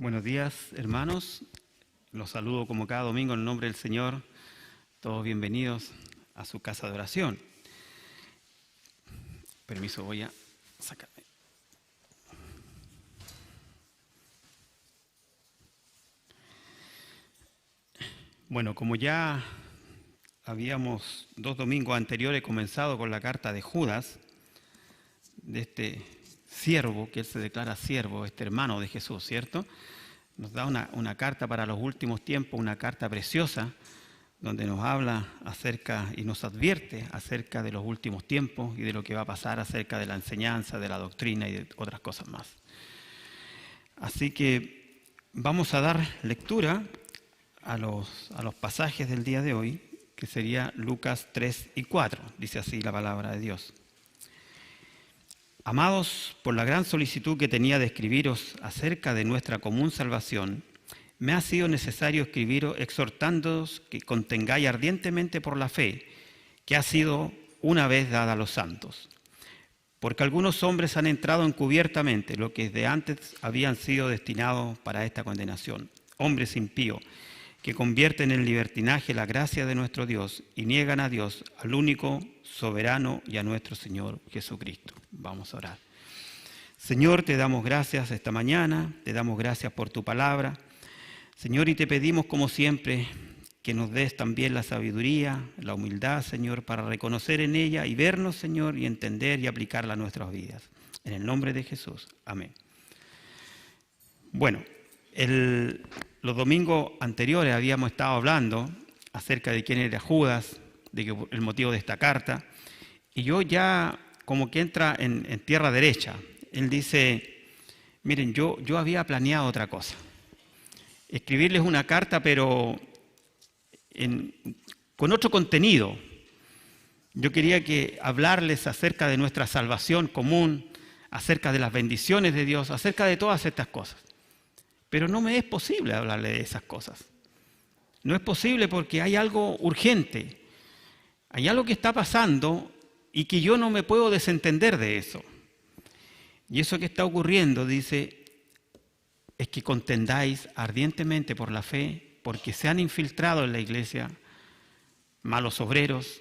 Buenos días, hermanos. Los saludo como cada domingo en el nombre del Señor. Todos bienvenidos a su casa de oración. Permiso, voy a sacarme. Bueno, como ya habíamos 2 domingos anteriores comenzado con la carta de Judas, de este siervo, que él se declara siervo, este hermano de Jesús, ¿cierto? Nos da una carta para los últimos tiempos, una carta preciosa, donde nos habla acerca y nos advierte acerca de los últimos tiempos y de lo que va a pasar acerca de la enseñanza, de la doctrina y de otras cosas más. Así que vamos a dar lectura a los pasajes del día de hoy, que sería Lucas 3 y 4, dice así la palabra de Dios. Amados, por la gran solicitud que tenía de escribiros acerca de nuestra común salvación, me ha sido necesario escribiros exhortándoos que contengáis ardientemente por la fe que ha sido una vez dada a los santos. Porque algunos hombres han entrado encubiertamente, lo que desde antes habían sido destinados para esta condenación, hombres impíos, que convierten en libertinaje la gracia de nuestro Dios y niegan a Dios, al único soberano y a nuestro Señor Jesucristo. Vamos a orar. Señor, te damos gracias esta mañana, te damos gracias por tu palabra. Señor, y te pedimos como siempre que nos des también la sabiduría, la humildad, Señor, para reconocer en ella y vernos, Señor, y entender y aplicarla a nuestras vidas. En el nombre de Jesús. Amén. Bueno, los domingos anteriores habíamos estado hablando acerca de quién era Judas, el motivo de esta carta, y yo ya como que entra en tierra derecha. Él dice, miren, yo había planeado otra cosa, escribirles una carta pero con otro contenido. Yo quería hablarles acerca de nuestra salvación común, acerca de las bendiciones de Dios, acerca de todas estas cosas. Pero no me es posible hablarle de esas cosas. No es posible porque hay algo urgente. Hay algo que está pasando y que yo no me puedo desentender de eso. Y eso que está ocurriendo, dice, es que contendáis ardientemente por la fe, porque se han infiltrado en la iglesia malos obreros,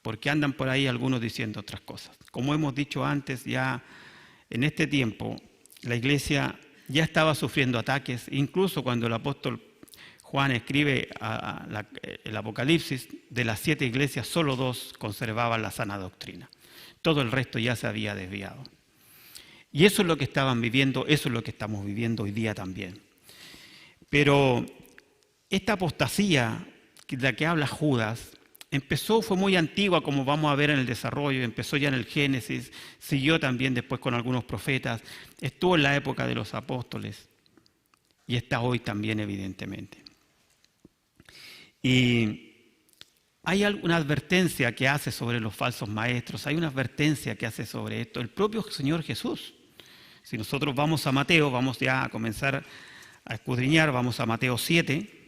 porque andan por ahí algunos diciendo otras cosas. Como hemos dicho antes, ya en este tiempo la iglesia ya estaba sufriendo ataques, incluso cuando el apóstol Juan escribe el Apocalipsis, de las 7 iglesias, solo 2 conservaban la sana doctrina. Todo el resto ya se había desviado. Y eso es lo que estaban viviendo, eso es lo que estamos viviendo hoy día también. Pero esta apostasía de la que habla Judas, fue muy antigua, como vamos a ver en el desarrollo, empezó ya en el Génesis, siguió también después con algunos profetas, estuvo en la época de los apóstoles y está hoy también evidentemente. Y hay una advertencia que hace sobre los falsos maestros, hay una advertencia que hace sobre esto el propio Señor Jesús. Si nosotros vamos a Mateo, vamos ya a comenzar a escudriñar, vamos a Mateo 7.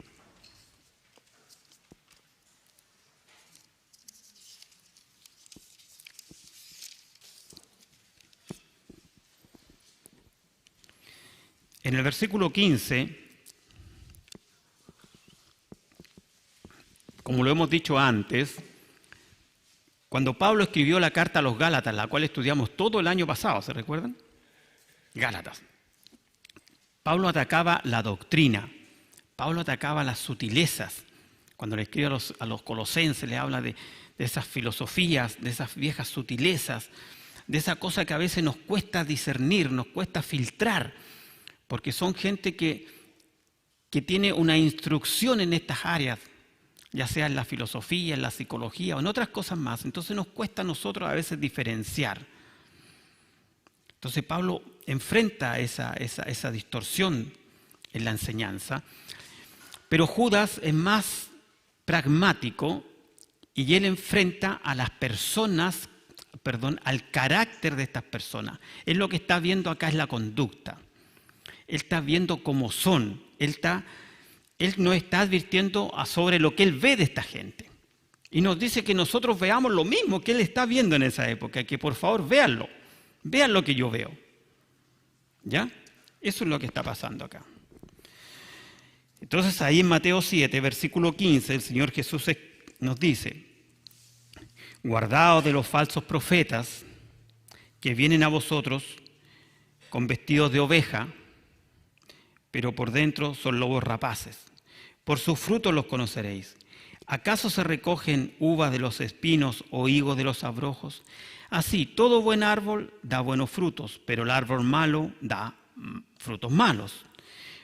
En el versículo 15, como lo hemos dicho antes, cuando Pablo escribió la carta a los Gálatas, la cual estudiamos todo el año pasado, ¿se recuerdan? Gálatas. Pablo atacaba la doctrina, Pablo atacaba las sutilezas. Cuando le escribe a los colosenses, le habla de esas filosofías, de esas viejas sutilezas, de esa cosa que a veces nos cuesta discernir, nos cuesta filtrar, porque son gente que tiene una instrucción en estas áreas, ya sea en la filosofía, en la psicología o en otras cosas más. Entonces nos cuesta a nosotros a veces diferenciar. Entonces Pablo enfrenta esa distorsión en la enseñanza, pero Judas es más pragmático y él enfrenta a las personas, al carácter de estas personas. Él lo que está viendo acá es la conducta. Él está viendo cómo son. Él no está advirtiendo sobre lo que él ve de esta gente. Y nos dice que nosotros veamos lo mismo que él está viendo en esa época, que por favor véanlo. Vean lo que yo veo. ¿Ya? Eso es lo que está pasando acá. Entonces ahí en Mateo 7, versículo 15, el Señor Jesús nos dice: guardaos de los falsos profetas que vienen a vosotros con vestidos de oveja, pero por dentro son lobos rapaces. Por sus frutos los conoceréis. ¿Acaso se recogen uvas de los espinos o higos de los abrojos? Así, todo buen árbol da buenos frutos, pero el árbol malo da frutos malos.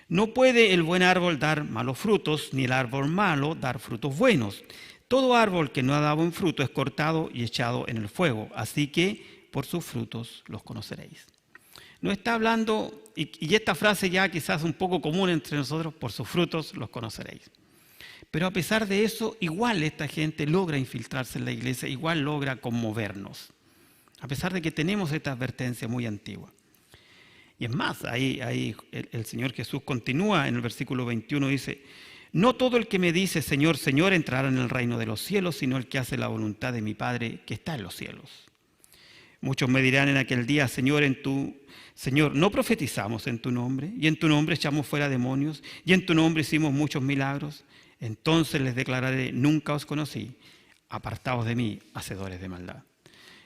No puede el buen árbol dar malos frutos, ni el árbol malo dar frutos buenos. Todo árbol que no da buen fruto es cortado y echado en el fuego. Así que por sus frutos los conoceréis. No está hablando, y esta frase ya quizás un poco común entre nosotros: por sus frutos los conoceréis. Pero a pesar de eso, igual esta gente logra infiltrarse en la iglesia, igual logra conmovernos. A pesar de que tenemos esta advertencia muy antigua. Y es más, ahí el Señor Jesús continúa en el versículo 21, dice: no todo el que me dice Señor, Señor entrará en el reino de los cielos, sino el que hace la voluntad de mi Padre que está en los cielos. Muchos me dirán en aquel día: Señor, Señor, ¿no profetizamos en tu nombre? Y en tu nombre echamos fuera demonios, y en tu nombre hicimos muchos milagros. Entonces les declararé: nunca os conocí, apartaos de mí, hacedores de maldad.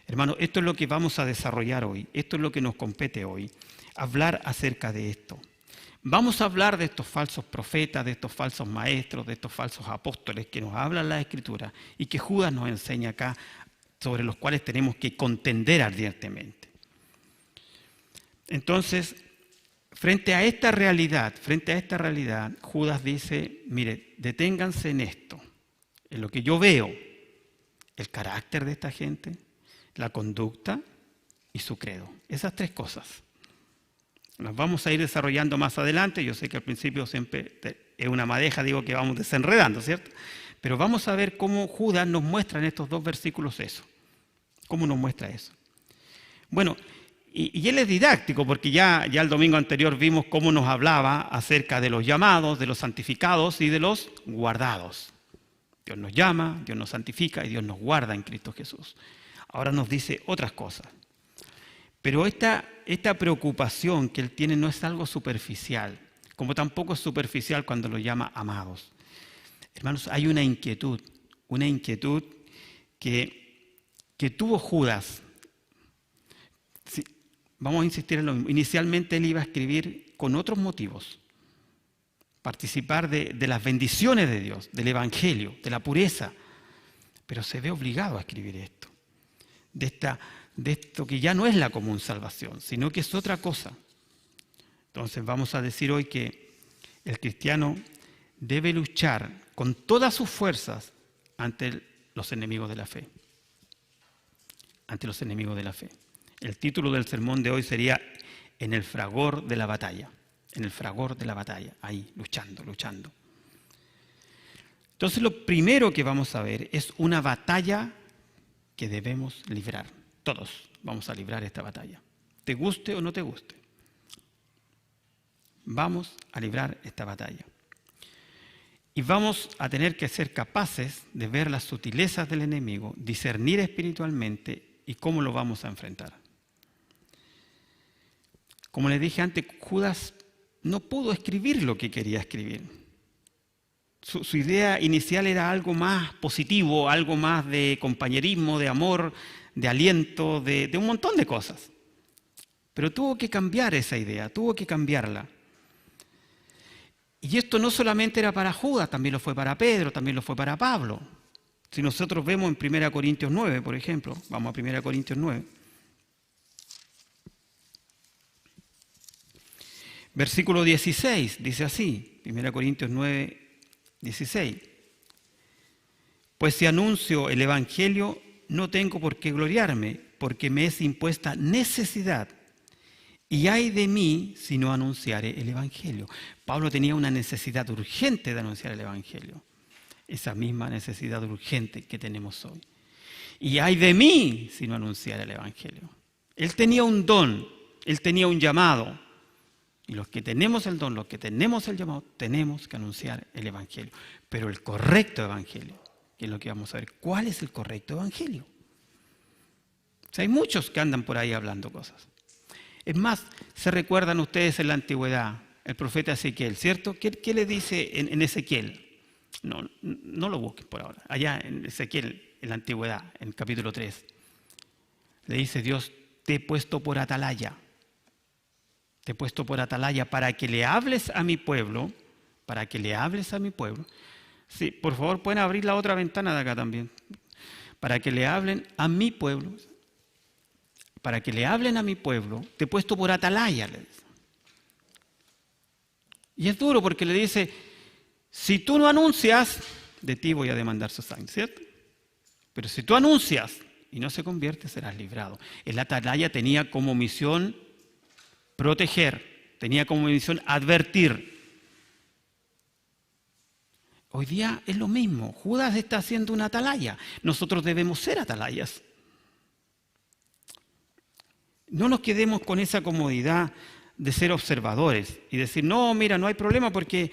Hermano, esto es lo que vamos a desarrollar hoy, esto es lo que nos compete hoy, hablar acerca de esto. Vamos a hablar de estos falsos profetas, de estos falsos maestros, de estos falsos apóstoles que nos hablan la Escritura y que Judas nos enseña acá, sobre los cuales tenemos que contender ardientemente. Entonces, frente a esta realidad, Judas dice: mire, deténganse en esto, en lo que yo veo, el carácter de esta gente, la conducta y su credo. Esas tres cosas. Las vamos a ir desarrollando más adelante. Yo sé que al principio siempre es una madeja, digo, que vamos desenredando, ¿cierto? Pero vamos a ver cómo Judas nos muestra en estos dos versículos eso. ¿Cómo nos muestra eso? Bueno, y él es didáctico, porque ya el domingo anterior vimos cómo nos hablaba acerca de los llamados, de los santificados y de los guardados. Dios nos llama, Dios nos santifica y Dios nos guarda en Cristo Jesús. Ahora nos dice otras cosas. Pero esta preocupación que él tiene no es algo superficial, como tampoco es superficial cuando lo llama amados. Hermanos, hay una inquietud que tuvo Judas. Sí, vamos a insistir en lo mismo. Inicialmente él iba a escribir con otros motivos. Participar de las bendiciones de Dios, del Evangelio, de la pureza. Pero se ve obligado a escribir esto. De esto que ya no es la común salvación, sino que es otra cosa. Entonces vamos a decir hoy que el cristiano debe luchar con todas sus fuerzas ante los enemigos de la fe. Ante los enemigos de la fe. El título del sermón de hoy sería: en el fragor de la batalla. En el fragor de la batalla, ahí, luchando. Entonces lo primero que vamos a ver es una batalla que debemos librar. Todos vamos a librar esta batalla. Te guste o no te guste. Vamos a librar esta batalla. Y vamos a tener que ser capaces de ver las sutilezas del enemigo, discernir espiritualmente y cómo lo vamos a enfrentar. Como les dije antes, Judas no pudo escribir lo que quería escribir. Su idea inicial era algo más positivo, algo más de compañerismo, de amor, de aliento, de un montón de cosas. Pero tuvo que cambiar esa idea, tuvo que cambiarla. Y esto no solamente era para Judas, también lo fue para Pedro, también lo fue para Pablo. Si nosotros vemos en 1 Corintios 9, por ejemplo, vamos a 1 Corintios 9. Versículo 16, dice así, 1 Corintios 9, 16. Pues si anuncio el Evangelio, no tengo por qué gloriarme, porque me es impuesta necesidad. Y ay de mí si no anunciare el Evangelio. Pablo tenía una necesidad urgente de anunciar el Evangelio. Esa misma necesidad urgente que tenemos hoy. Y ay de mí si no anunciara el Evangelio. Él tenía un don, él tenía un llamado. Y los que tenemos el don, los que tenemos el llamado, tenemos que anunciar el Evangelio. Pero el correcto Evangelio, que es lo que vamos a ver. ¿Cuál es el correcto Evangelio? O sea, hay muchos que andan por ahí hablando cosas. Es más, ¿se recuerdan ustedes en la antigüedad el profeta Ezequiel, ¿cierto? ¿Qué le dice en Ezequiel? No lo busques por ahora. Allá en Ezequiel, en la antigüedad, en el capítulo 3, le dice Dios, te he puesto por atalaya. Te he puesto por atalaya para que le hables a mi pueblo, para que le hables a mi pueblo. Sí, por favor, pueden abrir la otra ventana de acá también. Para que le hablen a mi pueblo, para que le hablen a mi pueblo, te he puesto por atalaya, le dice. Y es duro porque le dice, si tú no anuncias, de ti voy a demandar su sangre, ¿cierto? Pero si tú anuncias y no se convierte, serás librado. El atalaya tenía como misión proteger, tenía como misión advertir. Hoy día es lo mismo. Judas está haciendo una atalaya. Nosotros debemos ser atalayas. No nos quedemos con esa comodidad de ser observadores y decir, no, mira, no hay problema porque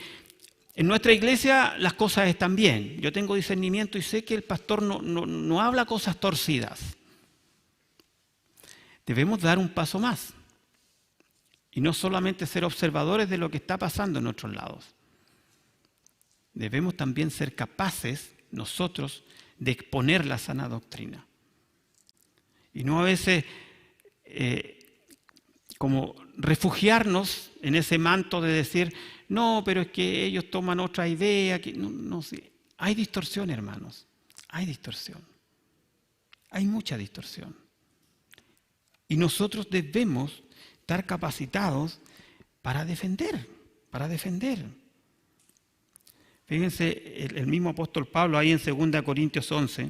en nuestra iglesia las cosas están bien. Yo tengo discernimiento y sé que el pastor no habla cosas torcidas. Debemos dar un paso más y no solamente ser observadores de lo que está pasando en otros lados. Debemos también ser capaces nosotros de exponer la sana doctrina. Y no a veces como refugiarnos en ese manto de decir, no, pero es que ellos toman otra idea. No, sí. Hay distorsión, hermanos. Hay distorsión. Hay mucha distorsión. Y nosotros debemos estar capacitados para defender, Fíjense, el mismo apóstol Pablo ahí en 2 Corintios 11,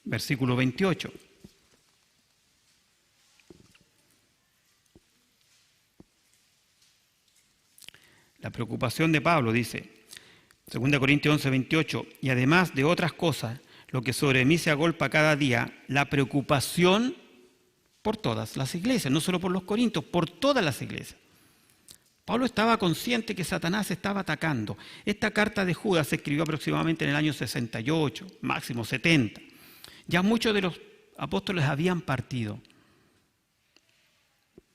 versículo 28. La preocupación de Pablo dice, 2 Corintios 11, 28, y además de otras cosas, lo que sobre mí se agolpa cada día, la preocupación por todas las iglesias, no solo por los corintios, por todas las iglesias. Pablo estaba consciente que Satanás estaba atacando. Esta carta de Judas se escribió aproximadamente en el año 68, máximo 70. Ya muchos de los apóstoles habían partido.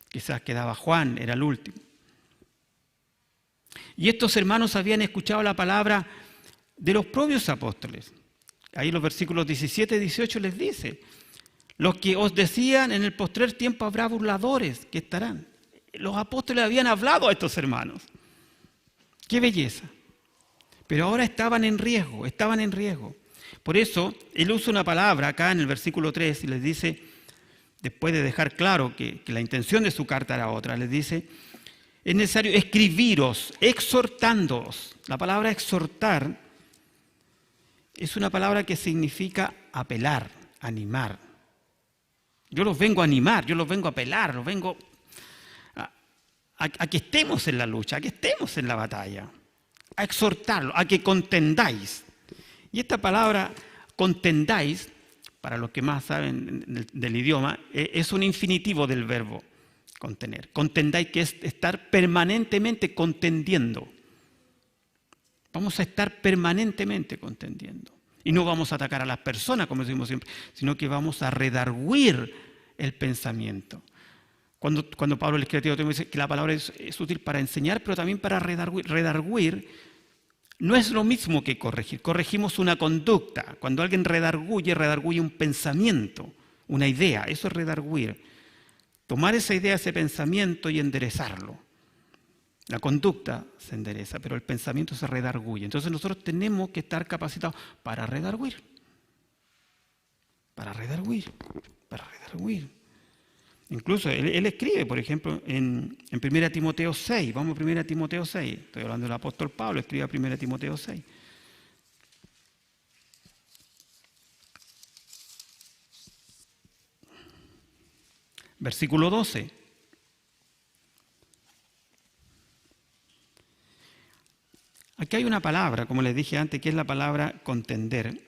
Quizás quedaba Juan, era el último. Y estos hermanos habían escuchado la palabra de los propios apóstoles. Ahí en los versículos 17 y 18 les dice, los que os decían en el postrer tiempo habrá burladores que estarán. Los apóstoles habían hablado a estos hermanos. ¡Qué belleza! Pero ahora estaban en riesgo. Por eso, él usa una palabra acá en el versículo 3 y les dice, después de dejar claro que la intención de su carta era otra, les dice, es necesario escribiros, exhortándoos. La palabra exhortar es una palabra que significa apelar, animar. Yo los vengo a animar, yo los vengo a apelar, los vengo a que estemos en la lucha, a que estemos en la batalla, a exhortarlos, a que contendáis. Y esta palabra contendáis, para los que más saben del idioma, es un infinitivo del verbo contener. Contendáis, que es estar permanentemente contendiendo. Vamos a estar permanentemente contendiendo. Y no vamos a atacar a las personas, como decimos siempre, sino que vamos a redarguir el pensamiento. Cuando Pablo le escribe a Timoteo, dice que la palabra es útil para enseñar, pero también para redarguir. Redarguir no es lo mismo que corregir. Corregimos una conducta. Cuando alguien redarguye un pensamiento, una idea. Eso es redarguir. Tomar esa idea, ese pensamiento y enderezarlo. La conducta se endereza, pero el pensamiento se redarguye. Entonces nosotros tenemos que estar capacitados para redarguir. Incluso él escribe, por ejemplo, en 1 Timoteo 6. Vamos a 1 Timoteo 6. Estoy hablando del apóstol Pablo, escribe a 1 Timoteo 6. Versículo 12. Aquí hay una palabra, como les dije antes, que es la palabra contender.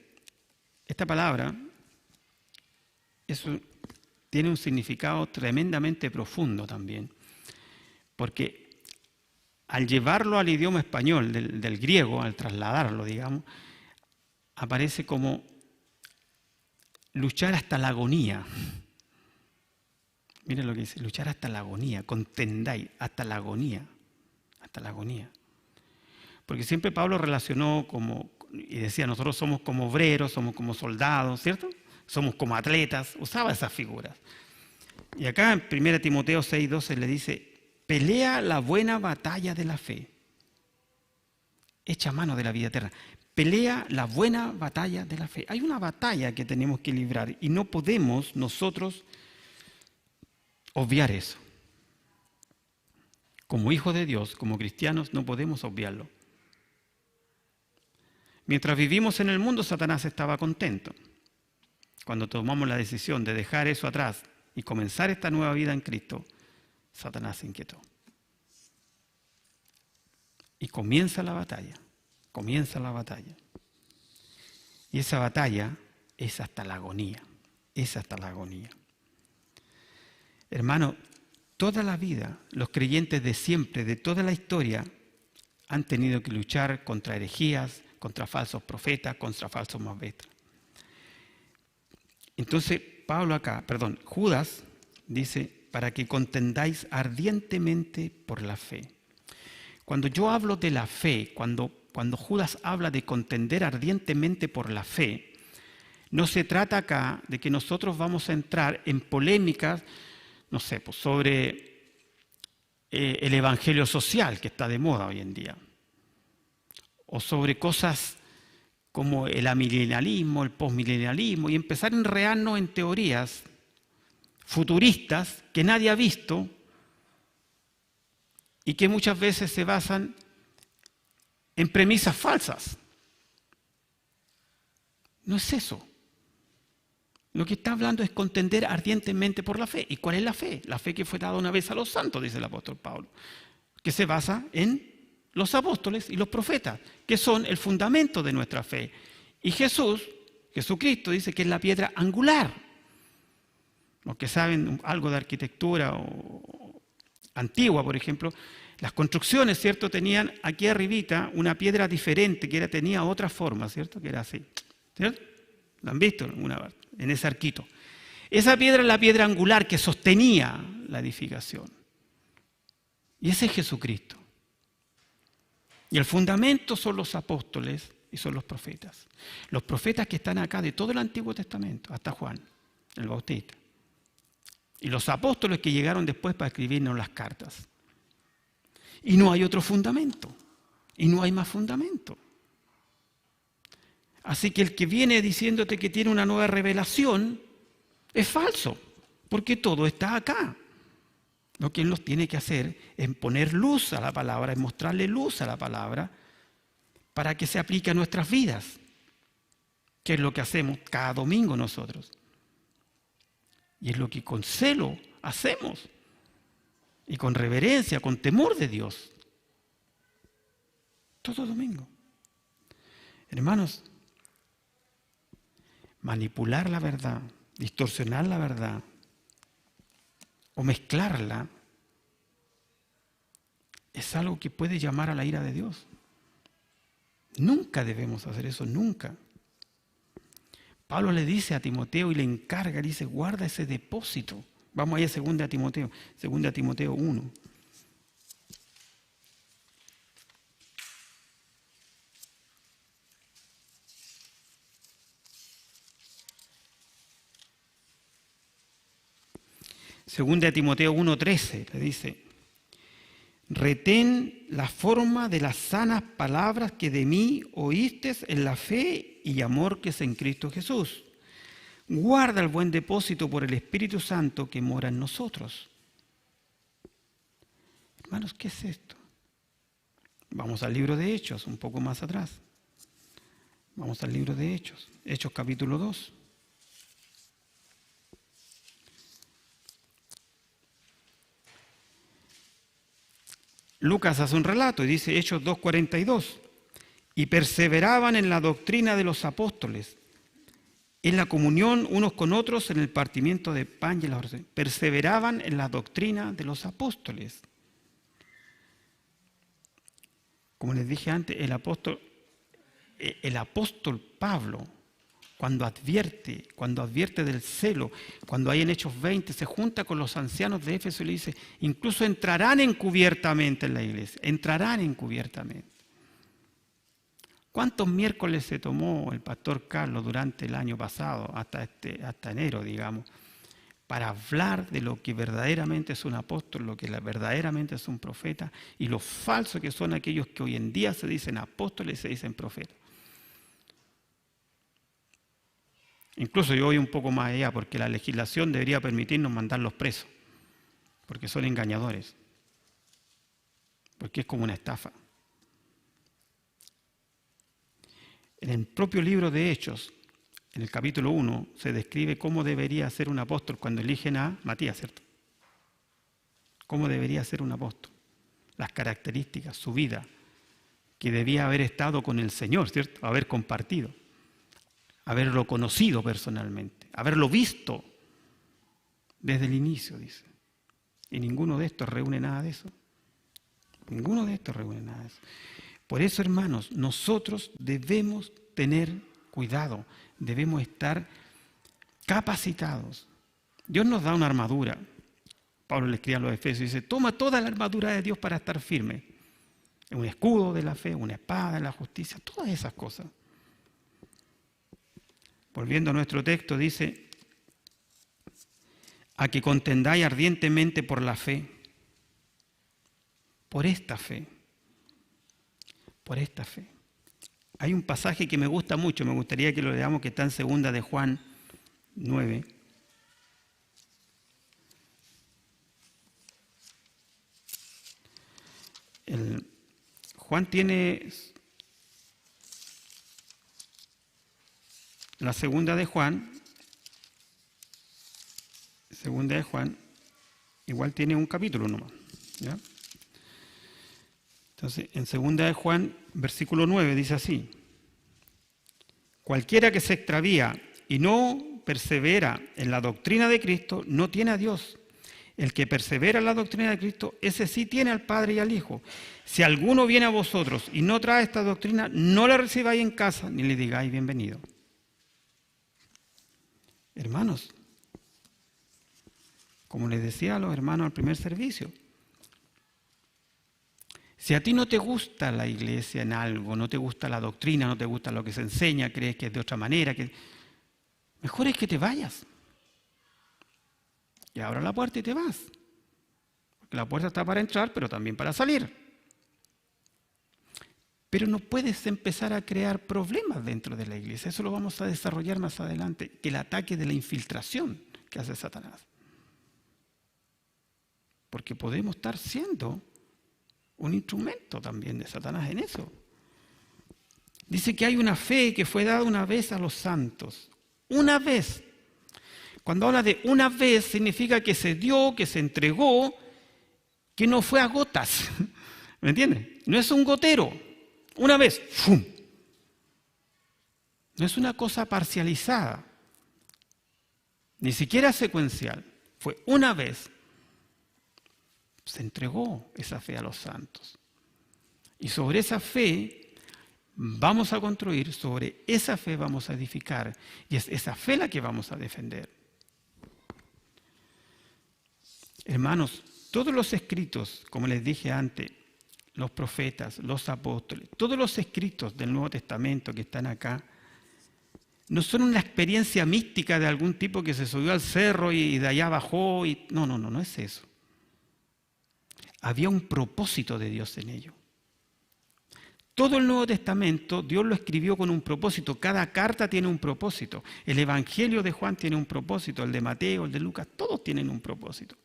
Esta palabra tiene un significado tremendamente profundo también, porque al llevarlo al idioma español, del griego, al trasladarlo, digamos, aparece como luchar hasta la agonía. Miren lo que dice, luchar hasta la agonía, contendáis hasta la agonía, hasta la agonía. Porque siempre Pablo relacionó y decía, nosotros somos como obreros, somos como soldados, ¿cierto? Somos como atletas, usaba esas figuras. Y acá en 1 Timoteo 6:12 le dice, pelea la buena batalla de la fe, echa mano de la vida eterna. Pelea la buena batalla de la fe. Hay una batalla que tenemos que librar y no podemos nosotros obviar eso. Como hijos de Dios, como cristianos, no podemos obviarlo. Mientras vivimos en el mundo, Satanás estaba contento. Cuando tomamos la decisión de dejar eso atrás y comenzar esta nueva vida en Cristo, Satanás se inquietó. Y comienza la batalla. Comienza la batalla. Y esa batalla es hasta la agonía. Es hasta la agonía. Hermano, toda la vida, los creyentes de siempre, de toda la historia, han tenido que luchar contra herejías, contra falsos profetas, contra falsos maestros. Entonces, Judas dice, para que contendáis ardientemente por la fe. Cuando yo hablo de la fe, cuando Judas habla de contender ardientemente por la fe, no se trata acá de que nosotros vamos a entrar en polémicas, no sé, pues sobre el evangelio social que está de moda hoy en día, o sobre cosas como el amilenialismo, el postmilenialismo, y empezar a enredarnos en teorías futuristas que nadie ha visto y que muchas veces se basan en premisas falsas. No es eso. Lo que está hablando es contender ardientemente por la fe. ¿Y cuál es la fe? La fe que fue dada una vez a los santos, dice el apóstol Pablo, que se basa en los apóstoles y los profetas, que son el fundamento de nuestra fe. Y Jesucristo dice que es la piedra angular. Los que saben algo de arquitectura antigua, por ejemplo, las construcciones, ¿cierto? Tenían aquí arribita una piedra diferente, tenía otra forma, ¿cierto? Que era así, ¿cierto? ¿Lo han visto en alguna parte? En ese arquito. Esa piedra es la piedra angular que sostenía la edificación. Y ese es Jesucristo. Y el fundamento son los apóstoles y son los profetas. Los profetas que están acá de todo el Antiguo Testamento, hasta Juan, el Bautista. Y los apóstoles que llegaron después para escribirnos las cartas. Y no hay otro fundamento. Y no hay más fundamento. Así que el que viene diciéndote que tiene una nueva revelación es falso, porque todo está acá. Lo que Él nos tiene que hacer es poner luz a la palabra, es mostrarle luz a la palabra para que se aplique a nuestras vidas, que es lo que hacemos cada domingo nosotros. Y es lo que con celo hacemos, y con reverencia, con temor de Dios, todo domingo. Hermanos, manipular la verdad, distorsionar la verdad o mezclarla es algo que puede llamar a la ira de Dios. Nunca debemos hacer eso, nunca. Pablo le dice a Timoteo y le encarga, dice, guarda ese depósito. Vamos ahí a 2 Timoteo 1. Segunda de Timoteo 1:13 le dice, retén la forma de las sanas palabras que de mí oíste en la fe y amor que es en Cristo Jesús. Guarda el buen depósito por el Espíritu Santo que mora en nosotros. Hermanos, ¿qué es esto? Vamos al libro de Hechos, un poco más atrás. Vamos al libro de Hechos, Hechos capítulo 2. Lucas hace un relato y dice Hechos 2:42, y perseveraban en la doctrina de los apóstoles, en la comunión unos con otros, en el partimiento de pan y en la oración. Perseveraban en la doctrina de los apóstoles. Como les dije antes, el apóstol Pablo, cuando advierte del celo, cuando hay en Hechos 20, se junta con los ancianos de Éfeso y le dice, incluso entrarán encubiertamente en la iglesia, entrarán encubiertamente. ¿Cuántos miércoles se tomó el pastor Carlos durante el año pasado, hasta enero, digamos, para hablar de lo que verdaderamente es un apóstol, lo que verdaderamente es un profeta, y lo falso que son aquellos que hoy en día se dicen apóstoles y se dicen profetas? Incluso yo voy un poco más allá, porque la legislación debería permitirnos mandarlos presos, porque son engañadores, porque es como una estafa. En el propio libro de Hechos, en el capítulo 1, se describe cómo debería ser un apóstol cuando eligen a Matías, ¿cierto? Cómo debería ser un apóstol. Las características, su vida, que debía haber estado con el Señor, ¿cierto? Haber compartido, haberlo conocido personalmente, haberlo visto desde el inicio, dice. Y ninguno de estos reúne nada de eso. Ninguno de estos reúne nada de eso. Por eso, hermanos, nosotros debemos tener cuidado, debemos estar capacitados. Dios nos da una armadura. Pablo le escribe a los Efesios y dice, toma toda la armadura de Dios para estar firme. Un escudo de la fe, una espada de la justicia, todas esas cosas. Volviendo a nuestro texto, dice, a que contendáis ardientemente por la fe, por esta fe. Por esta fe. Hay un pasaje que me gusta mucho, me gustaría que lo leamos, que está en 2 de Juan 9. Juan tiene la segunda de Juan, igual tiene un capítulo nomás, ¿ya? Entonces, en 2 de Juan, versículo 9, dice así, cualquiera que se extravía y no persevera en la doctrina de Cristo, no tiene a Dios. El que persevera en la doctrina de Cristo, ese sí tiene al Padre y al Hijo. Si alguno viene a vosotros y no trae esta doctrina, no la recibáis en casa, ni le digáis bienvenido. Hermanos, como les decía a los hermanos al primer servicio, si a ti no te gusta la iglesia en algo, no te gusta la doctrina, no te gusta lo que se enseña, crees que es de otra manera, mejor es que te vayas. Y abra la puerta y te vas. Porque la puerta está para entrar, pero también para salir. Pero no puedes empezar a crear problemas dentro de la iglesia. Eso lo vamos a desarrollar más adelante, que el ataque de la infiltración que hace Satanás. Porque podemos estar siendo un instrumento también de Satanás en eso. Dice que hay una fe que fue dada una vez a los santos. Una vez. Cuando habla de una vez, significa que se dio, que se entregó, que no fue a gotas. ¿Me entiendes? No es un gotero. Una vez. ¡Fum! No es una cosa parcializada. Ni siquiera secuencial. Fue una vez. Se entregó esa fe a los santos. Y sobre esa fe vamos a construir, sobre esa fe vamos a edificar. Y es esa fe la que vamos a defender. Hermanos, todos los escritos, como les dije antes, los profetas, los apóstoles, todos los escritos del Nuevo Testamento que están acá, no son una experiencia mística de algún tipo que se subió al cerro y de allá bajó. No es eso. Había un propósito de Dios en ello. Todo el Nuevo Testamento, Dios lo escribió con un propósito. Cada carta tiene un propósito. El Evangelio de Juan tiene un propósito, el de Mateo, el de Lucas, todos tienen un propósito.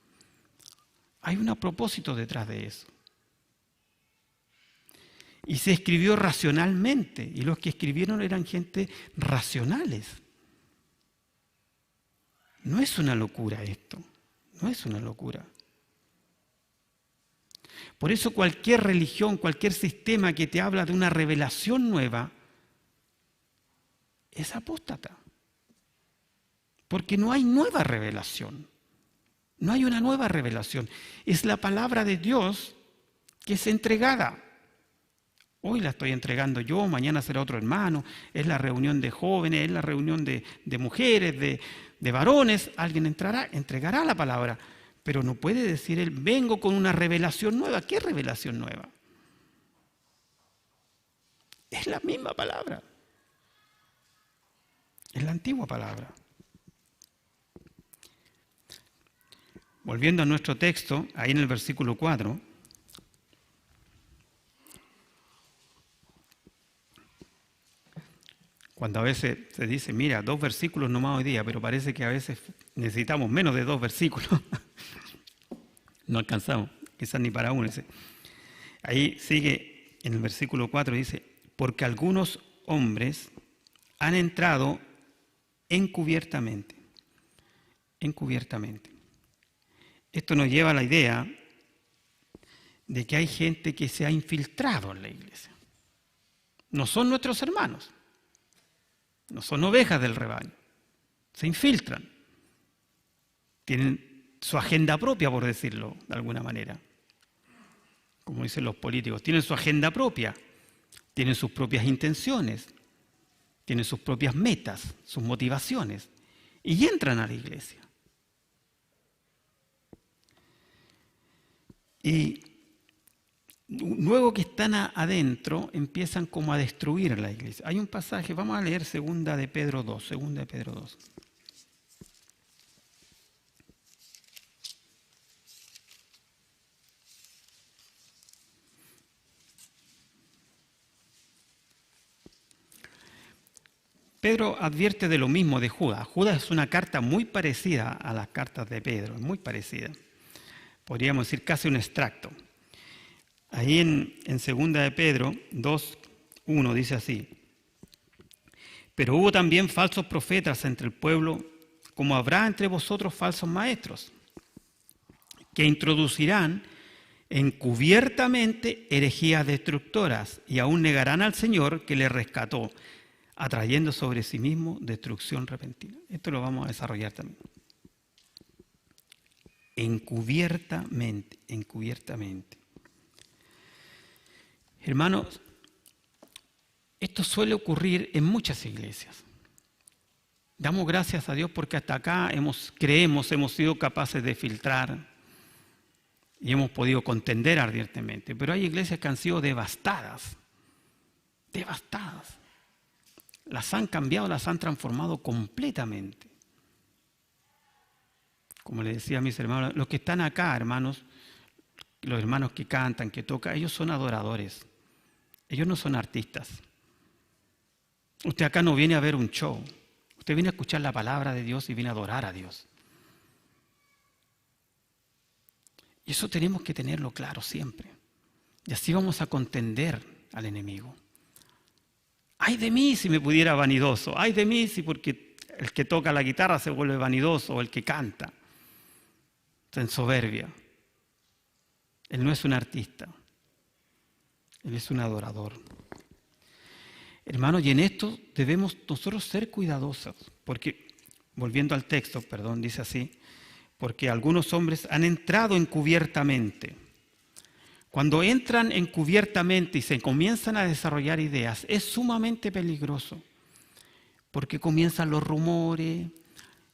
Hay un propósito detrás de eso. Y se escribió racionalmente, y los que escribieron eran gente racionales. No es una locura esto, no es una locura. Por eso cualquier religión, cualquier sistema que te habla de una revelación nueva, es apóstata. Porque no hay nueva revelación. No hay una nueva revelación. Es la palabra de Dios que es entregada. Hoy la estoy entregando yo, mañana será otro hermano, es la reunión de jóvenes, es la reunión de mujeres, de varones. Alguien entregará la palabra, pero no puede decir él, vengo con una revelación nueva. ¿Qué revelación nueva? Es la misma palabra. Es la antigua palabra. Volviendo a nuestro texto, ahí en el versículo 4, cuando a veces se dice, mira, 2 versículos nomás hoy día, pero parece que a veces necesitamos menos de 2 versículos. No alcanzamos, quizás ni para uno. Ahí sigue en el versículo 4, dice, porque algunos hombres han entrado encubiertamente. Encubiertamente. Esto nos lleva a la idea de que hay gente que se ha infiltrado en la iglesia. No son nuestros hermanos. No son ovejas del rebaño. Se infiltran. Tienen su agenda propia, por decirlo de alguna manera. Como dicen los políticos, tienen su agenda propia. Tienen sus propias intenciones. Tienen sus propias metas, sus motivaciones. Y entran a la iglesia. Y luego que están adentro, empiezan como a destruir la iglesia. Hay un pasaje, vamos a leer 2 de Pedro 2, 2 de Pedro 2. Pedro advierte de lo mismo de Judas. Judas es una carta muy parecida a las cartas de Pedro, muy parecida. Podríamos decir casi un extracto. Ahí en 2 de Pedro 2, 1 dice así, pero hubo también falsos profetas entre el pueblo, como habrá entre vosotros falsos maestros, que introducirán encubiertamente herejías destructoras y aún negarán al Señor que les rescató, atrayendo sobre sí mismo destrucción repentina. Esto lo vamos a desarrollar también. Encubiertamente, encubiertamente. Hermanos, esto suele ocurrir en muchas iglesias. Damos gracias a Dios porque hasta acá hemos sido capaces de filtrar y hemos podido contender ardientemente. Pero hay iglesias que han sido devastadas, devastadas. Las han cambiado, las han transformado completamente. Como les decía a mis hermanos, los que están acá, hermanos, los hermanos que cantan, que tocan, ellos son adoradores. Ellos no son artistas. Usted acá no viene a ver un show. Usted viene a escuchar la palabra de Dios y viene a adorar a Dios. Y eso tenemos que tenerlo claro siempre. Y así vamos a contender al enemigo. Ay de mí si me pudiera vanidoso. Ay de mí si porque el que toca la guitarra se vuelve vanidoso o el que canta. Está en soberbia. Él no es un artista. Él es un adorador. Hermanos, y en esto debemos nosotros ser cuidadosos, porque, volviendo al texto, dice así, porque algunos hombres han entrado encubiertamente. Cuando entran encubiertamente y se comienzan a desarrollar ideas, es sumamente peligroso, porque comienzan los rumores,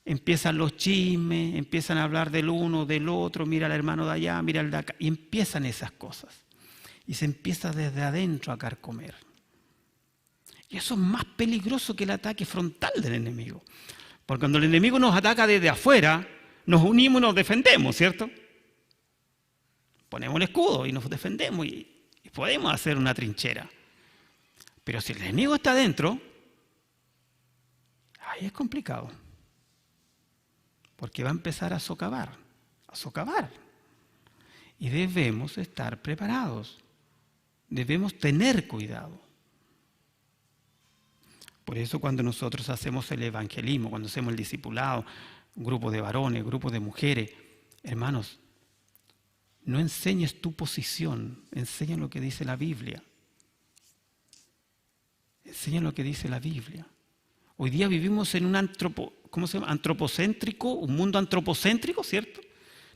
empiezan los chismes, empiezan a hablar del uno, del otro, mira al hermano de allá, mira al de acá, y empiezan esas cosas. Y se empieza desde adentro a carcomer. Y eso es más peligroso que el ataque frontal del enemigo. Porque cuando el enemigo nos ataca desde afuera, nos unimos y nos defendemos, ¿cierto? Ponemos el escudo y nos defendemos y podemos hacer una trinchera. Pero si el enemigo está adentro, ahí es complicado. Porque va a empezar a socavar. Y debemos estar preparados. Debemos tener cuidado. Por eso cuando nosotros hacemos el evangelismo, cuando hacemos el discipulado, grupo de varones, grupo de mujeres, hermanos, no enseñes tu posición, enseña lo que dice la Biblia. Enseña lo que dice la Biblia. Hoy día vivimos en un antropocéntrico, un mundo antropocéntrico, ¿cierto?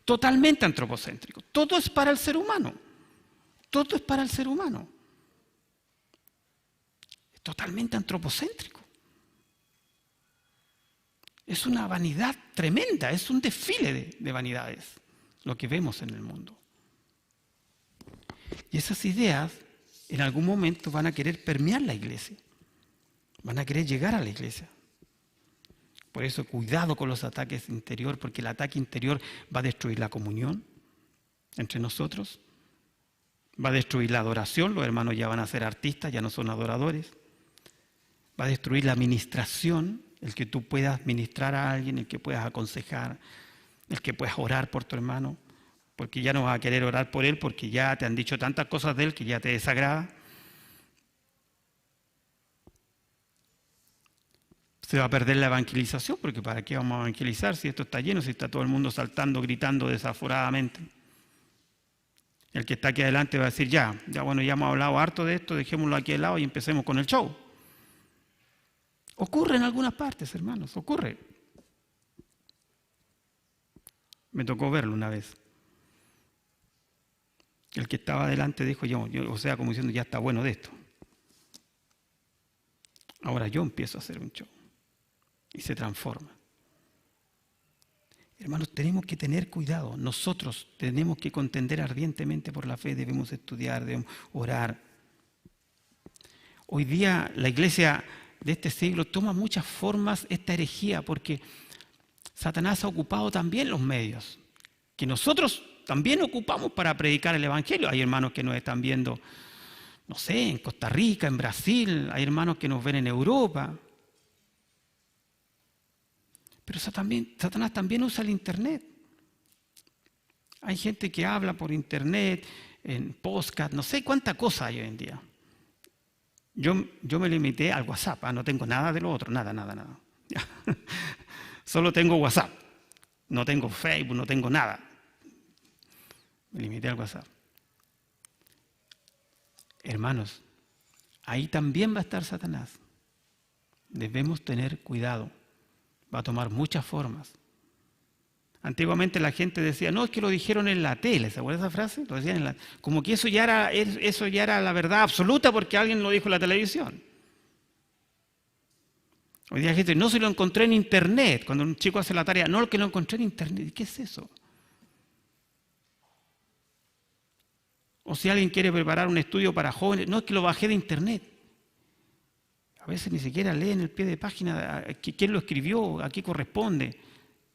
Totalmente antropocéntrico. Todo es para el ser humano. Todo es para el ser humano. totalmente antropocéntrico. Es una vanidad tremenda, es un desfile de vanidades lo que vemos en el mundo. Y esas ideas en algún momento van a querer permear la iglesia, van a querer llegar a la iglesia. Por eso cuidado con los ataques interior, porque el ataque interior va a destruir la comunión entre nosotros, va a destruir la adoración, los hermanos ya van a ser artistas, ya no son adoradores, va a destruir la ministración, el que tú puedas ministrar a alguien, el que puedas aconsejar, el que puedas orar por tu hermano, porque ya no vas a querer orar por él, porque ya te han dicho tantas cosas de él que ya te desagrada. Se va a perder la evangelización, porque ¿para qué vamos a evangelizar si esto está lleno, si está todo el mundo saltando, gritando desaforadamente? El que está aquí adelante va a decir, ya bueno, ya hemos hablado harto de esto, dejémoslo aquí al lado y empecemos con el show. Ocurre en algunas partes, hermanos, ocurre. Me tocó verlo una vez. El que estaba adelante dijo, o sea, como diciendo, ya está bueno de esto. Ahora yo empiezo a hacer un show. Y se transforma. Hermanos, tenemos que tener cuidado. Nosotros tenemos que contender ardientemente por la fe, debemos estudiar, debemos orar. Hoy día la iglesia de este siglo toma muchas formas esta herejía, porque Satanás ha ocupado también los medios, que nosotros también ocupamos para predicar el evangelio. Hay hermanos que nos están viendo, no sé, en Costa Rica, en Brasil, hay hermanos que nos ven en Europa. Pero Satanás también usa el internet. Hay gente que habla por internet, en podcast, no sé cuánta cosa hay hoy en día. Yo me limité al WhatsApp, no tengo nada de lo otro, nada. Solo tengo WhatsApp, no tengo Facebook, no tengo nada. Me limité al WhatsApp. Hermanos, ahí también va a estar Satanás. Debemos tener cuidado. Va a tomar muchas formas. Antiguamente la gente decía, no, es que lo dijeron en la tele, ¿se acuerdan esa frase? Lo decían como que eso ya era la verdad absoluta porque alguien lo dijo en la televisión. Hoy día la gente, no, se lo encontré en internet. Cuando un chico hace la tarea, no, que lo encontré en internet. ¿Qué es eso? O si alguien quiere preparar un estudio para jóvenes, no, es que lo bajé de internet. A veces ni siquiera leen el pie de página quién lo escribió, a qué corresponde,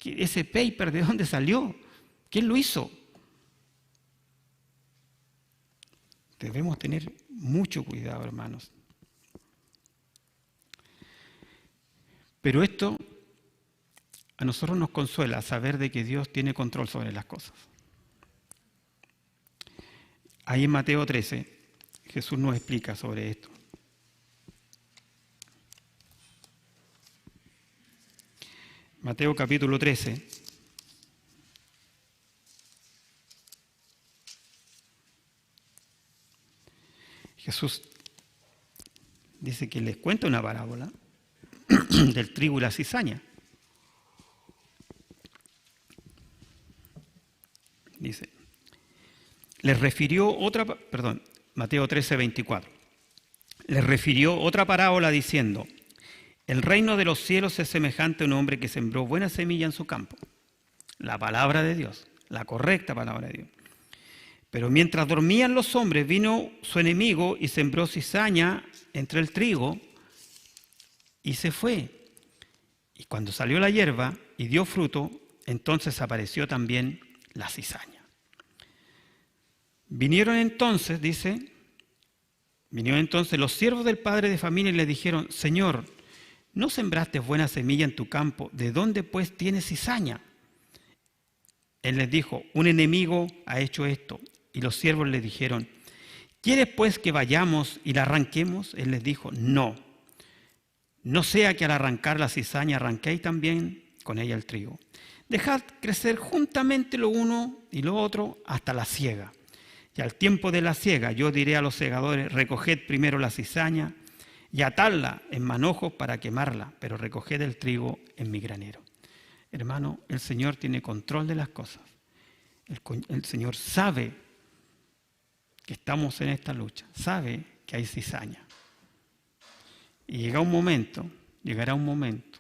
ese paper de dónde salió, quién lo hizo. Debemos tener mucho cuidado, hermanos. Pero esto a nosotros nos consuela saber de que Dios tiene control sobre las cosas. Ahí en Mateo 13, Jesús nos explica sobre esto. Mateo capítulo 13. Jesús dice que les cuenta una parábola del trigo y la cizaña. Dice, Mateo 13, 24. Les refirió otra parábola diciendo, el reino de los cielos es semejante a un hombre que sembró buena semilla en su campo. La palabra de Dios, la correcta palabra de Dios. Pero mientras dormían los hombres, vino su enemigo y sembró cizaña entre el trigo y se fue. Y cuando salió la hierba y dio fruto, entonces apareció también la cizaña. Vinieron entonces los siervos del padre de familia y le dijeron, Señor, ¿no sembraste buena semilla en tu campo? ¿De dónde pues tienes cizaña? Él les dijo, un enemigo ha hecho esto. Y los siervos le dijeron, ¿quieres pues que vayamos y la arranquemos? Él les dijo, no sea que al arrancar la cizaña arranquéis también con ella el trigo. Dejad crecer juntamente lo uno y lo otro hasta la siega. Y al tiempo de la siega yo diré a los segadores, recoged primero la cizaña y atadla en manojos para quemarla, pero recoged el trigo en mi granero. Hermano, el Señor tiene control de las cosas. El Señor sabe que estamos en esta lucha, sabe que hay cizaña. Y llegará un momento.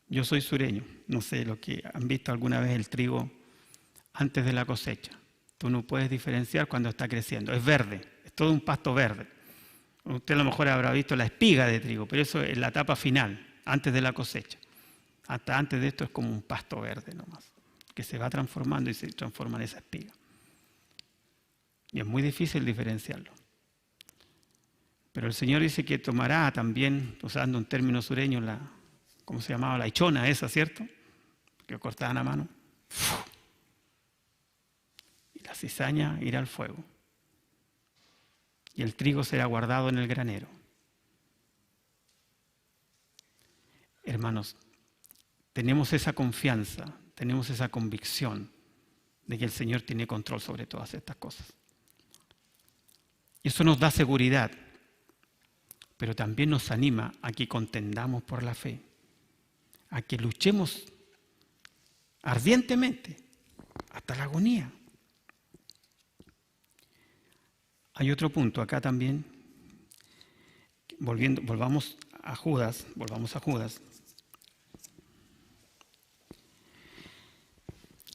Yo soy sureño, no sé lo que han visto alguna vez el trigo antes de la cosecha. Tú no puedes diferenciar cuando está creciendo. Es verde, es todo un pasto verde. Usted a lo mejor habrá visto la espiga de trigo, pero eso es la etapa final, antes de la cosecha. Hasta antes de esto es como un pasto verde nomás, que se va transformando y se transforma en esa espiga. Y es muy difícil diferenciarlo. Pero el Señor dice que tomará también, usando un término sureño, ¿cómo se llamaba? La hichona esa, ¿cierto? Que cortaban a mano. Y la cizaña irá al fuego. Y el trigo será guardado en el granero. Hermanos, tenemos esa confianza, tenemos esa convicción de que el Señor tiene control sobre todas estas cosas. Y eso nos da seguridad, pero también nos anima a que contendamos por la fe, a que luchemos ardientemente hasta la agonía. Hay otro punto acá también, volvamos a Judas.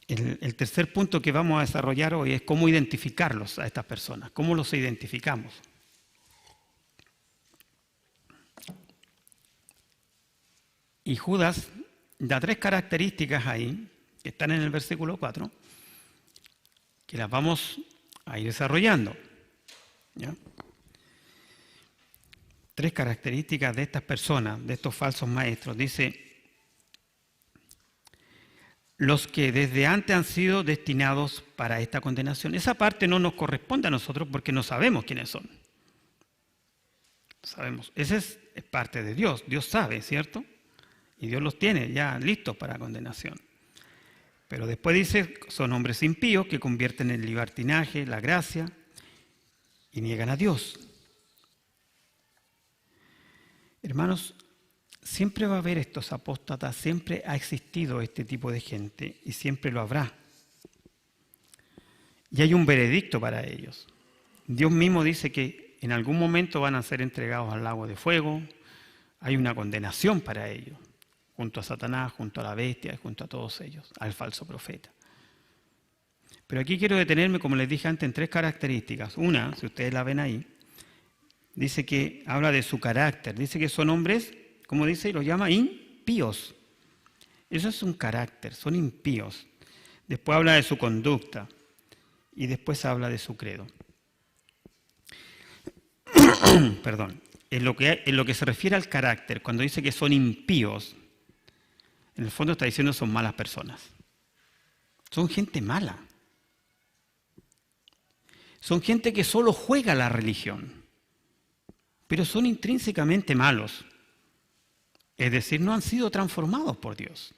El tercer punto que vamos a desarrollar hoy es cómo identificarlos a estas personas, cómo los identificamos. Y Judas da 3 características ahí, que están en el versículo 4, que las vamos a ir desarrollando. ¿Ya? 3 características de estas personas, de estos falsos maestros. Dice, los que desde antes han sido destinados para esta condenación. Esa parte no nos corresponde a nosotros porque no sabemos quiénes son. Sabemos, esa es parte de Dios. Dios sabe, ¿cierto? Y Dios los tiene ya listos para condenación. Pero después dice, son hombres impíos que convierten en libertinaje la gracia y niegan a Dios. Hermanos, siempre va a haber estos apóstatas, siempre ha existido este tipo de gente y siempre lo habrá. Y hay un veredicto para ellos. Dios mismo dice que en algún momento van a ser entregados al lago de fuego. Hay una condenación para ellos, junto a Satanás, junto a la bestia, junto a todos ellos, al falso profeta. Pero aquí quiero detenerme, como les dije antes, en 3 características. Una, si ustedes la ven ahí, dice que habla de su carácter. Dice que son hombres, como dice, y los llama impíos. Eso es un carácter, son impíos. Después habla de su conducta y después habla de su credo. Perdón. En lo que se refiere al carácter, cuando dice que son impíos, en el fondo está diciendo son malas personas. Son gente mala. Son gente que solo juega la religión, pero son intrínsecamente malos. Es decir, no han sido transformados por Dios.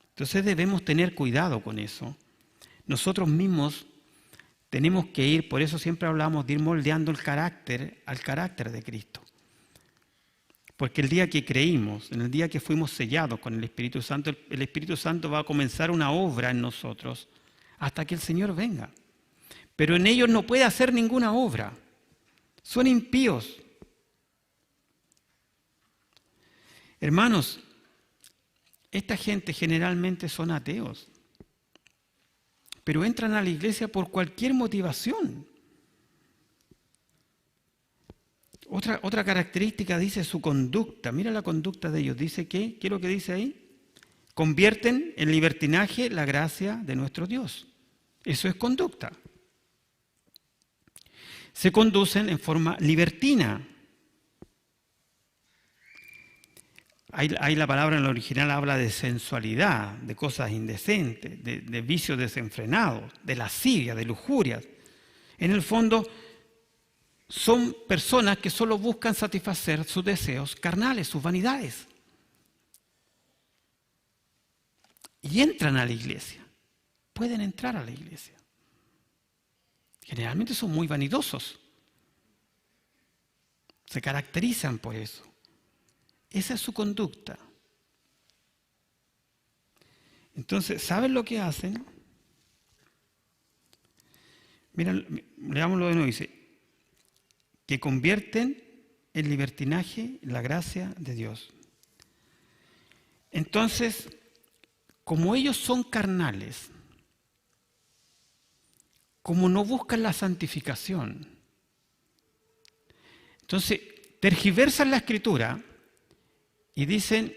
Entonces debemos tener cuidado con eso. Nosotros mismos tenemos que ir, por eso siempre hablamos de ir moldeando el carácter al carácter de Cristo. Porque el día que creímos, en el día que fuimos sellados con el Espíritu Santo, el Espíritu Santo va a comenzar una obra en nosotros hasta que el Señor venga. Pero en ellos no puede hacer ninguna obra. Son impíos. Hermanos, esta gente generalmente son ateos, pero entran a la iglesia por cualquier motivación. Otra característica dice su conducta. Mira la conducta de ellos. Dice que, ¿qué es lo que dice ahí? Convierten en libertinaje la gracia de nuestro Dios. Eso es conducta. Se conducen en forma libertina. Ahí la palabra en el original habla de sensualidad, de cosas indecentes, de vicios desenfrenados, de lascivia, de lujurias. En el fondo, son personas que solo buscan satisfacer sus deseos carnales, sus vanidades. Y entran a la iglesia. Pueden entrar a la iglesia. Generalmente son muy vanidosos. Se caracterizan por eso. Esa es su conducta. Entonces, ¿saben lo que hacen? Mira, leámoslo de nuevo. Dice, que convierten en libertinaje la gracia de Dios. Entonces, como ellos son carnales, como no buscan la santificación, entonces tergiversan la Escritura y dicen,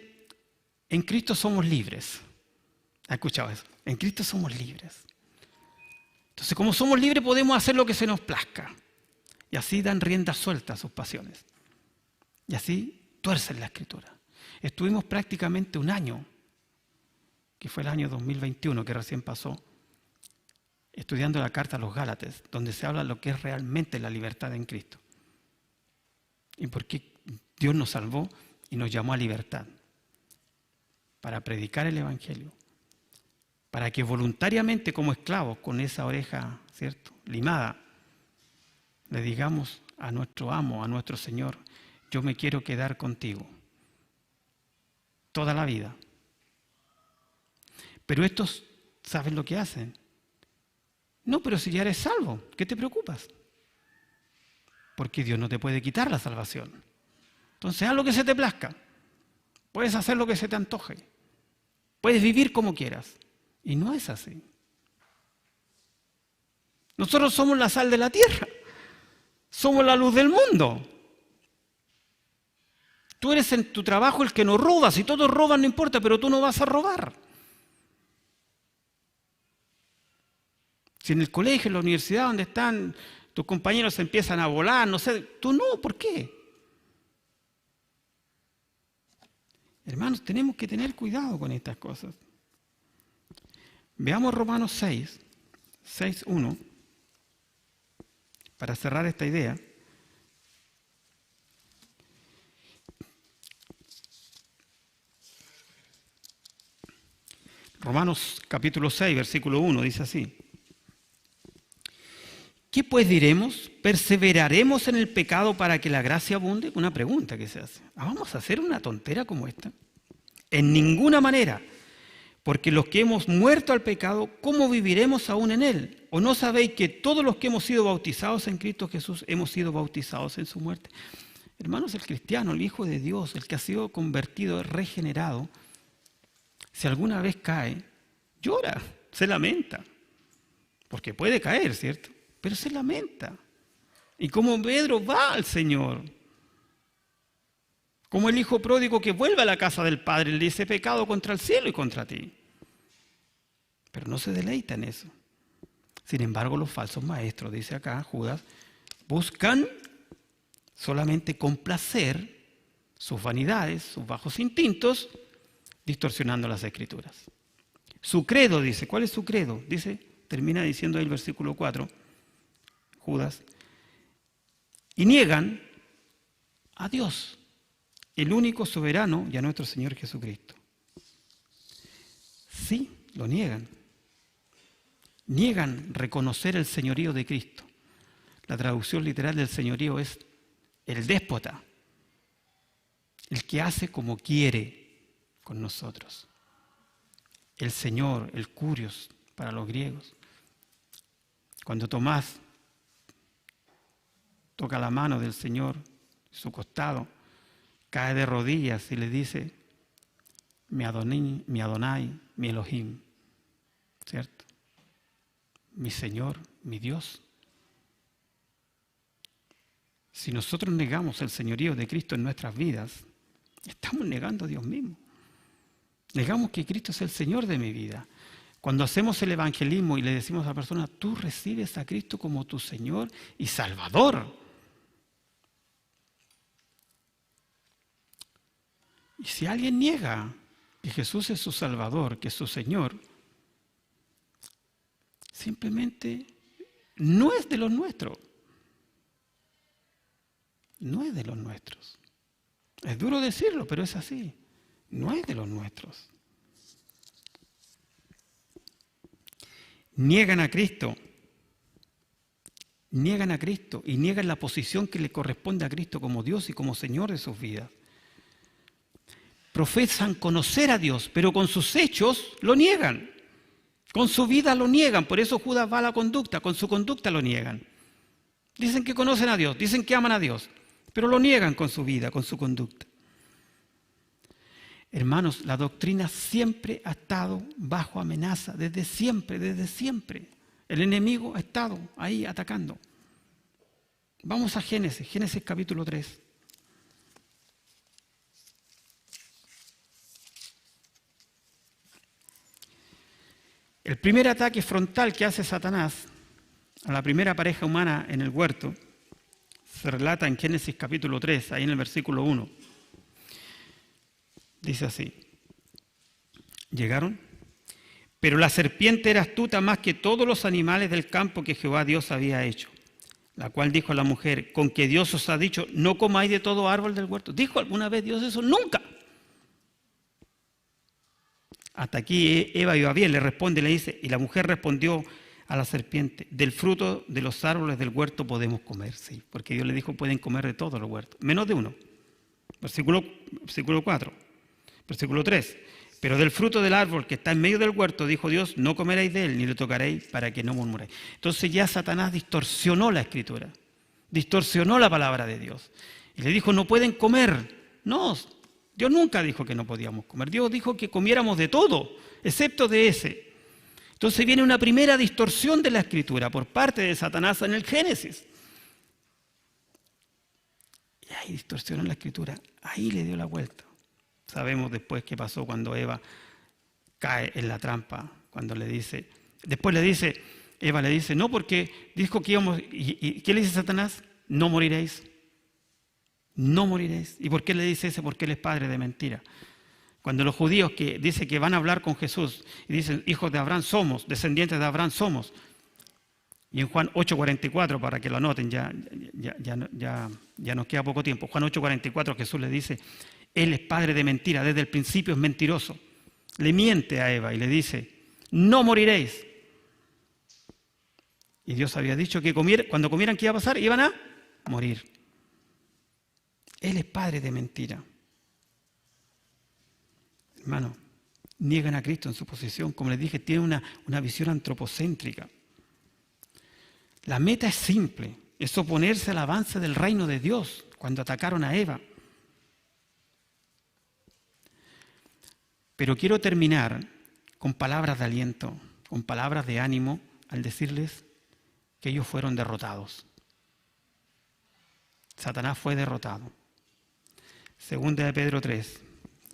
en Cristo somos libres. ¿Ha escuchado eso? En Cristo somos libres. Entonces, como somos libres, podemos hacer lo que se nos plazca. Y así dan rienda suelta a sus pasiones. Y así tuercen la Escritura. Estuvimos prácticamente un año, que fue el año 2021, que recién pasó, estudiando la carta a los Gálatas, donde se habla de lo que es realmente la libertad en Cristo. Y por qué Dios nos salvó y nos llamó a libertad. Para predicar el Evangelio. Para que voluntariamente, como esclavos, con esa oreja, ¿cierto?, limada, le digamos a nuestro amo, a nuestro Señor, yo me quiero quedar contigo toda la vida. Pero estos, ¿saben lo que hacen? No, pero si ya eres salvo, ¿qué te preocupas? Porque Dios no te puede quitar la salvación. Entonces haz lo que se te plazca. Puedes hacer lo que se te antoje. Puedes vivir como quieras. Y no es así. Nosotros somos la sal de la tierra. Somos la luz del mundo. Tú eres en tu trabajo el que no roba. Si todos roban no importa, pero tú no vas a robar. Si en el colegio, en la universidad donde están tus compañeros empiezan a volar, no sé, tú no, ¿por qué? Hermanos, tenemos que tener cuidado con estas cosas. Veamos Romanos 6, 6:1, para cerrar esta idea. Romanos capítulo 6, versículo 1, dice así. ¿Qué pues diremos? ¿Perseveraremos en el pecado para que la gracia abunde? Una pregunta que se hace. ¿Vamos a hacer una tontera como esta? En ninguna manera. Porque los que hemos muerto al pecado, ¿cómo viviremos aún en él? ¿O no sabéis que todos los que hemos sido bautizados en Cristo Jesús hemos sido bautizados en su muerte? Hermanos, el cristiano, el Hijo de Dios, el que ha sido convertido, regenerado, si alguna vez cae, llora, se lamenta. Porque puede caer, ¿cierto? Pero se lamenta. Y como Pedro va al Señor. Como el hijo pródigo que vuelve a la casa del Padre, le dice pecado contra el cielo y contra ti. Pero no se deleita en eso. Sin embargo, los falsos maestros, dice acá Judas, buscan solamente complacer sus vanidades, sus bajos instintos, distorsionando las Escrituras. Su credo, dice, ¿cuál es su credo? Dice, termina diciendo ahí el versículo 4, Judas, y niegan a Dios, el único soberano, y a nuestro Señor Jesucristo. Sí, lo niegan. Niegan reconocer el señorío de Cristo. La traducción literal del señorío es el déspota, el que hace como quiere con nosotros. El Señor, el Curios para los griegos. Cuando Tomás toca la mano del Señor, su costado, cae de rodillas y le dice, mi Adonai, mi Elohim, ¿cierto? Mi Señor, mi Dios. Si nosotros negamos el señorío de Cristo en nuestras vidas, estamos negando a Dios mismo. Negamos que Cristo es el Señor de mi vida. Cuando hacemos el evangelismo y le decimos a la persona, tú recibes a Cristo como tu Señor y Salvador. Y si alguien niega que Jesús es su Salvador, que es su Señor, simplemente no es de los nuestros. No es de los nuestros. Es duro decirlo, pero es así. No es de los nuestros. Niegan a Cristo. Niegan a Cristo y niegan la posición que le corresponde a Cristo como Dios y como Señor de sus vidas. Profesan conocer a Dios, pero con sus hechos lo niegan. Con su vida lo niegan. Por eso Judas va a la conducta. Con su conducta lo niegan. Dicen que conocen a Dios, dicen que aman a Dios, pero lo niegan con su vida, con su conducta. Hermanos, la doctrina siempre ha estado bajo amenaza, desde siempre, desde siempre. El enemigo ha estado ahí atacando. Vamos a Génesis, Génesis capítulo 3. El primer ataque frontal que hace Satanás a la primera pareja humana en el huerto se relata en Génesis capítulo 3, ahí en el versículo 1. Dice así: llegaron, pero la serpiente era astuta más que todos los animales del campo que Jehová Dios había hecho, la cual dijo a la mujer: con que Dios os ha dicho, no comáis de todo árbol del huerto. ¿Dijo alguna vez Dios eso? Nunca. Hasta aquí Eva iba bien, le responde y le dice, y la mujer respondió a la serpiente: del fruto de los árboles del huerto podemos comer, sí, porque Dios le dijo, pueden comer de todos los huertos, menos de uno. Versículo 4, versículo 3, pero del fruto del árbol que está en medio del huerto, dijo Dios, no comeréis de él, ni le tocaréis, para que no murmuréis. Entonces ya Satanás distorsionó la escritura, distorsionó la palabra de Dios, y le dijo, no pueden comer. No, Dios nunca dijo que no podíamos comer, Dios dijo que comiéramos de todo, excepto de ese. Entonces viene una primera distorsión de la escritura por parte de Satanás en el Génesis. Y ahí distorsionó la escritura, ahí le dio la vuelta. Sabemos después qué pasó cuando Eva cae en la trampa, cuando le dice, después le dice, Eva le dice, no, porque dijo que íbamos, ¿y qué le dice Satanás? No moriréis, no moriréis. ¿Y por qué le dice eso? Porque él es padre de mentira. Cuando los judíos que dicen que van a hablar con Jesús y dicen, hijos de Abraham somos, descendientes de Abraham somos, y en Juan 8:44, para que lo anoten, ya nos queda poco tiempo, Juan 8:44 Jesús le dice, él es padre de mentira, desde el principio es mentiroso. Le miente a Eva y le dice, no moriréis. Y Dios había dicho que cuando comieran, ¿qué iba a pasar? Iban a morir. Él es padre de mentira. Hermano, niegan a Cristo en su posición. Como les dije, tienen una visión antropocéntrica. La meta es simple, es oponerse al avance del reino de Dios cuando atacaron a Eva. Pero quiero terminar con palabras de aliento, con palabras de ánimo, al decirles que ellos fueron derrotados. Satanás fue derrotado. Segunda de Pedro 3.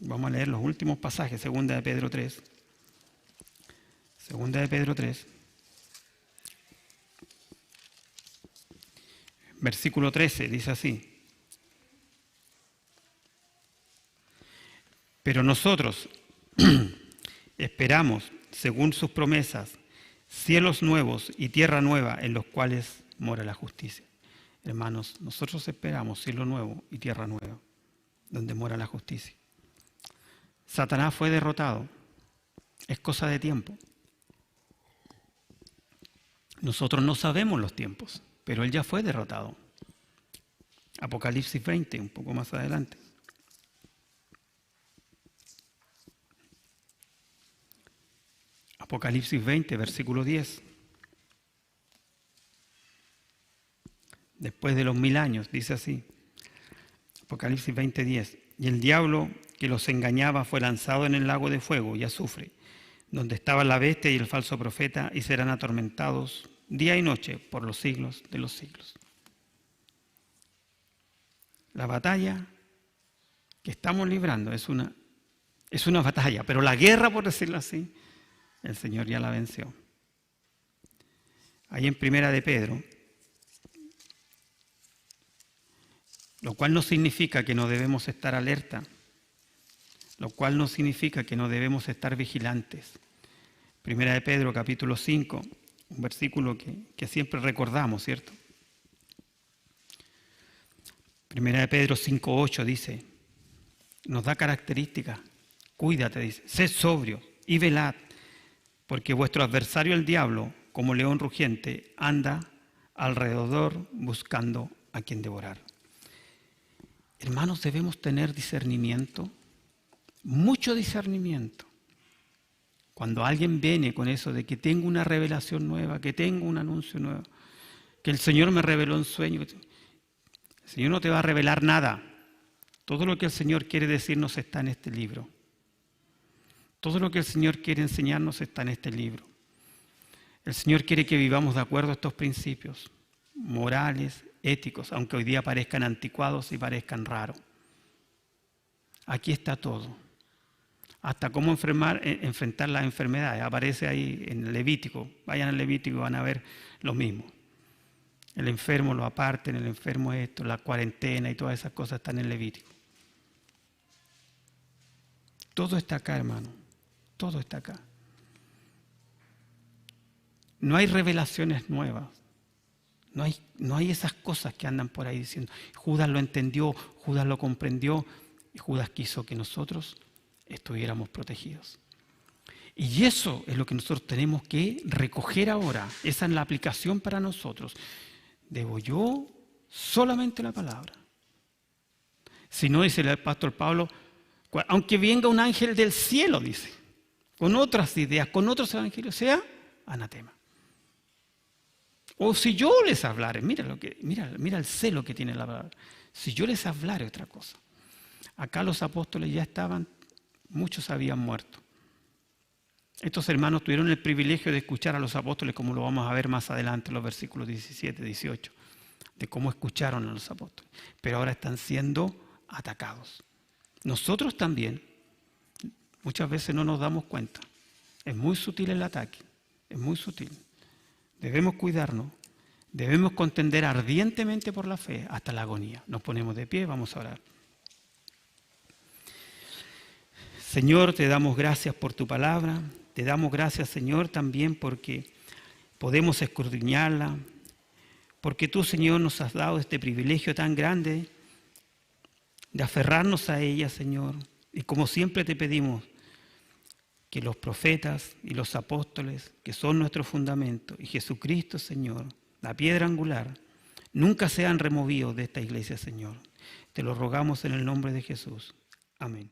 Vamos a leer los últimos pasajes. Segunda de Pedro 3. Segunda de Pedro 3. Versículo 13 dice así: pero nosotros esperamos, según sus promesas, cielos nuevos y tierra nueva en los cuales mora la justicia. Hermanos, nosotros esperamos cielo nuevo y tierra nueva, donde mora la justicia. Satanás fue derrotado. Es cosa de tiempo. Nosotros no sabemos los tiempos, pero él ya fue derrotado. Apocalipsis 20, un poco más adelante. Apocalipsis 20, versículo 10. Después de los 1000 años, dice así. Apocalipsis 20, 10. Y el diablo que los engañaba fue lanzado en el lago de fuego y azufre, donde estaba la bestia y el falso profeta, y serán atormentados día y noche por los siglos de los siglos. La batalla que estamos librando es una batalla, pero la guerra, por decirlo así, el Señor ya la venció. Ahí en Primera de Pedro, lo cual no significa que no debemos estar alerta, lo cual no significa que no debemos estar vigilantes. Primera de Pedro, capítulo 5, un versículo que siempre recordamos, ¿cierto? Primera de Pedro 5:8 dice, nos da características, cuídate, dice, sed sobrio y velad, porque vuestro adversario el diablo, como león rugiente, anda alrededor buscando a quien devorar. Hermanos, debemos tener discernimiento, mucho discernimiento. Cuando alguien viene con eso de que tengo una revelación nueva, que tengo un anuncio nuevo, que el Señor me reveló en sueño. El Señor no te va a revelar nada. Todo lo que el Señor quiere decirnos está en este libro. Todo lo que el Señor quiere enseñarnos está en este libro. El Señor quiere que vivamos de acuerdo a estos principios morales, éticos, aunque hoy día parezcan anticuados y parezcan raros. Aquí está todo. Hasta cómo enfrentar las enfermedades. Aparece ahí en el Levítico. Vayan al Levítico y van a ver lo mismo. El enfermo lo aparten, el enfermo esto, la cuarentena y todas esas cosas están en el Levítico. Todo está acá, hermano. Todo está acá. No hay revelaciones nuevas. No hay esas cosas que andan por ahí diciendo. Judas lo entendió, Judas lo comprendió y Judas quiso que nosotros estuviéramos protegidos. Y eso es lo que nosotros tenemos que recoger ahora. Esa es la aplicación para nosotros. ¿Debo yo solamente la palabra? Si no, dice el apóstol Pablo, aunque venga un ángel del cielo, dice, con otras ideas, con otros evangelios, sea anatema. O si yo les hablare, mira el celo que tiene la palabra. Si yo les hablare otra cosa. Acá los apóstoles ya estaban, muchos habían muerto. Estos hermanos tuvieron el privilegio de escuchar a los apóstoles, como lo vamos a ver más adelante en los versículos 17, 18, de cómo escucharon a los apóstoles. Pero ahora están siendo atacados. Nosotros también, muchas veces no nos damos cuenta. Es muy sutil el ataque, es muy sutil. Debemos cuidarnos, debemos contender ardientemente por la fe hasta la agonía. Nos ponemos de pie, vamos a orar. Señor, te damos gracias por tu palabra. Te damos gracias, Señor, también porque podemos escudriñarla, porque tú, Señor, nos has dado este privilegio tan grande de aferrarnos a ella, Señor. Y como siempre te pedimos que los profetas y los apóstoles, que son nuestro fundamento, y Jesucristo, Señor, la piedra angular, nunca sean removidos de esta iglesia, Señor. Te lo rogamos en el nombre de Jesús. Amén.